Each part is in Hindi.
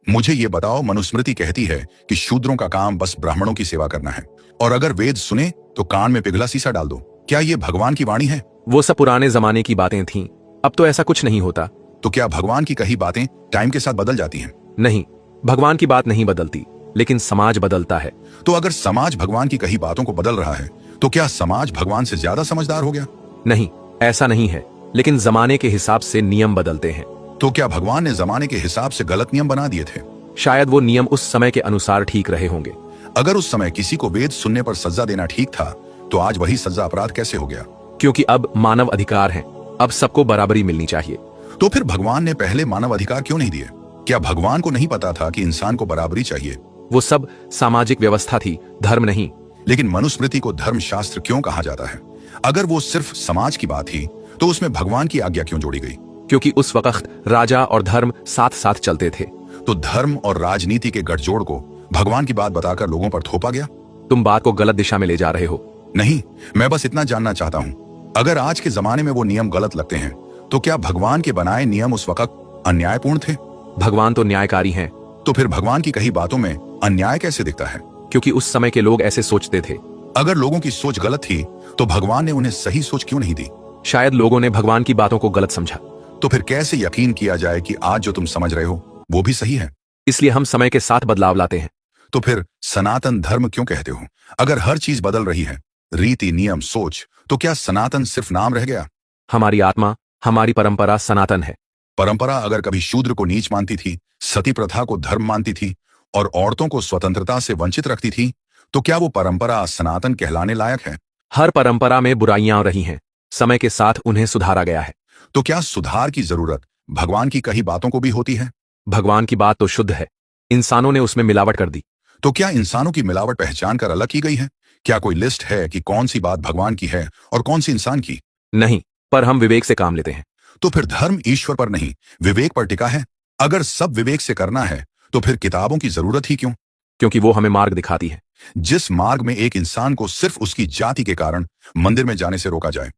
मुझे ये बताओ, मनुस्मृति कहती है कि शूद्रों का काम बस ब्राह्मणों की सेवा करना है, और अगर वेद सुने तो कान में पिघला शीशा डाल दो। क्या ये भगवान की वाणी है? वो सब पुराने जमाने की बातें थीं। अब तो ऐसा कुछ नहीं होता। तो क्या भगवान की कही बातें टाइम के साथ बदल जाती हैं? नहीं, भगवान की बात नहीं बदलती, लेकिन समाज बदलता है। तो अगर समाज भगवान की कही बातों को बदल रहा है तो क्या समाज भगवान से ज्यादा समझदार हो गया? नहीं, ऐसा नहीं है, लेकिन जमाने के हिसाब से नियम बदलते हैं। तो क्या भगवान ने जमाने के हिसाब से गलत नियम बना दिए थे? शायद वो नियम उस समय के अनुसार ठीक रहे होंगे। अगर उस समय किसी को वेद सुनने पर सजा देना ठीक था, तो आज वही सजा अपराध कैसे हो गया? क्योंकि अब मानव अधिकार है, अब सबको बराबरी मिलनी चाहिए। तो फिर भगवान ने पहले मानव अधिकार क्यों नहीं दिए? क्या भगवान को नहीं पता था कि इंसान को बराबरी चाहिए? वो सब सामाजिक व्यवस्था थी, धर्म नहीं। लेकिन मनुस्मृति को धर्म शास्त्र क्यों कहा जाता है? अगर वो सिर्फ समाज की बात थी तो उसमें भगवान की आज्ञा क्यों जोड़ी गई? क्योंकि उस वक्त राजा और धर्म साथ साथ चलते थे। तो धर्म और राजनीति के गठजोड़ को भगवान की बात बताकर लोगों पर थोपा गया। तुम बात को गलत दिशा में ले जा रहे हो। नहीं, मैं बस इतना जानना चाहता हूँ, अगर आज के जमाने में वो नियम गलत लगते हैं तो क्या भगवान के बनाए नियम उस वक्त अन्यायपूर्ण थे? भगवान तो न्यायकारी हैं। तो फिर भगवान की कही बातों में अन्याय कैसे दिखता है? क्योंकि उस समय के लोग ऐसे सोचते थे। अगर लोगों की सोच गलत थी तो भगवान ने उन्हें सही सोच क्यों नहीं दी? शायद लोगों ने भगवान की बातों को गलत समझा। तो फिर कैसे यकीन किया जाए कि आज जो तुम समझ रहे हो वो भी सही है? इसलिए हम समय के साथ बदलाव लाते हैं। तो फिर सनातन धर्म क्यों कहते हो? अगर हर चीज बदल रही है, रीति नियम सोच, तो क्या सनातन सिर्फ नाम रह गया? हमारी आत्मा, हमारी परंपरा सनातन है। परंपरा अगर कभी शूद्र को नीच मानती थी, सती प्रथा को धर्म मानती थी और औरतों को स्वतंत्रता से वंचित रखती थी, तो क्या वो परंपरा सनातन कहलाने लायक है? हर परंपरा में बुराइयां रही हैं, समय के साथ उन्हें सुधारा गया है। तो क्या सुधार की जरूरत भगवान की कही बातों को भी होती है? भगवान की बात तो शुद्ध है, इंसानों ने उसमें मिलावट कर दी। तो क्या इंसानों की मिलावट पहचान कर अलग की गई है? क्या कोई लिस्ट है कि कौन सी बात भगवान की है और कौन सी इंसान की? नहीं, पर हम विवेक से काम लेते हैं। तो फिर धर्म ईश्वर पर नहीं, विवेक पर टिका है। अगर सब विवेक से करना है तो फिर किताबों की जरूरत ही क्यों? क्योंकि वो हमें मार्ग दिखाती है। जिस मार्ग में एक इंसान को सिर्फ उसकी जाति के कारण मंदिर में जाने से रोका जाए,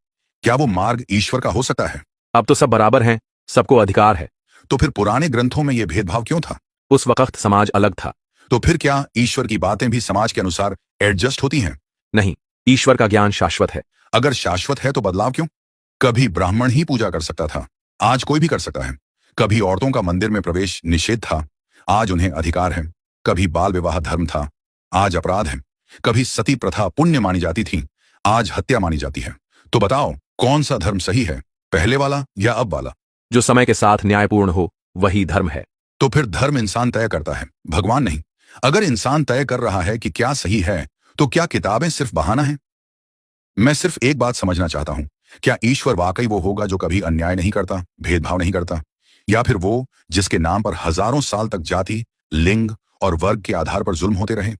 क्या वो मार्ग ईश्वर का हो सकता है? अब तो सब बराबर हैं, सबको अधिकार है। तो फिर पुराने ग्रंथों में यह भेदभाव क्यों था? उस वक्त समाज अलग था। तो फिर क्या ईश्वर की बातें भी समाज के अनुसार एडजस्ट होती हैं? नहीं, ईश्वर का ज्ञान शाश्वत है। अगर शाश्वत है तो बदलाव क्यों? कभी ब्राह्मण ही पूजा कर सकता था, आज कोई भी कर सकता है। कभी औरतों का मंदिर में प्रवेश निषेध था, आज उन्हें अधिकार है। कभी बाल विवाह धर्म था, आज अपराध है। कभी सती प्रथा पुण्य मानी जाती थी, आज हत्या मानी जाती है। तो बताओ, कौन सा धर्म सही है, पहले वाला या अब वाला? जो समय के साथ न्यायपूर्ण हो वही धर्म है। तो फिर धर्म इंसान तय करता है, भगवान नहीं। अगर इंसान तय कर रहा है कि क्या सही है, तो क्या किताबें सिर्फ बहाना है? मैं सिर्फ एक बात समझना चाहता हूं, क्या ईश्वर वाकई वो होगा जो कभी अन्याय नहीं करता, भेदभाव नहीं करता, या फिर वो जिसके नाम पर हजारों साल तक जाति, लिंग और वर्ग के आधार पर जुल्म होते रहे?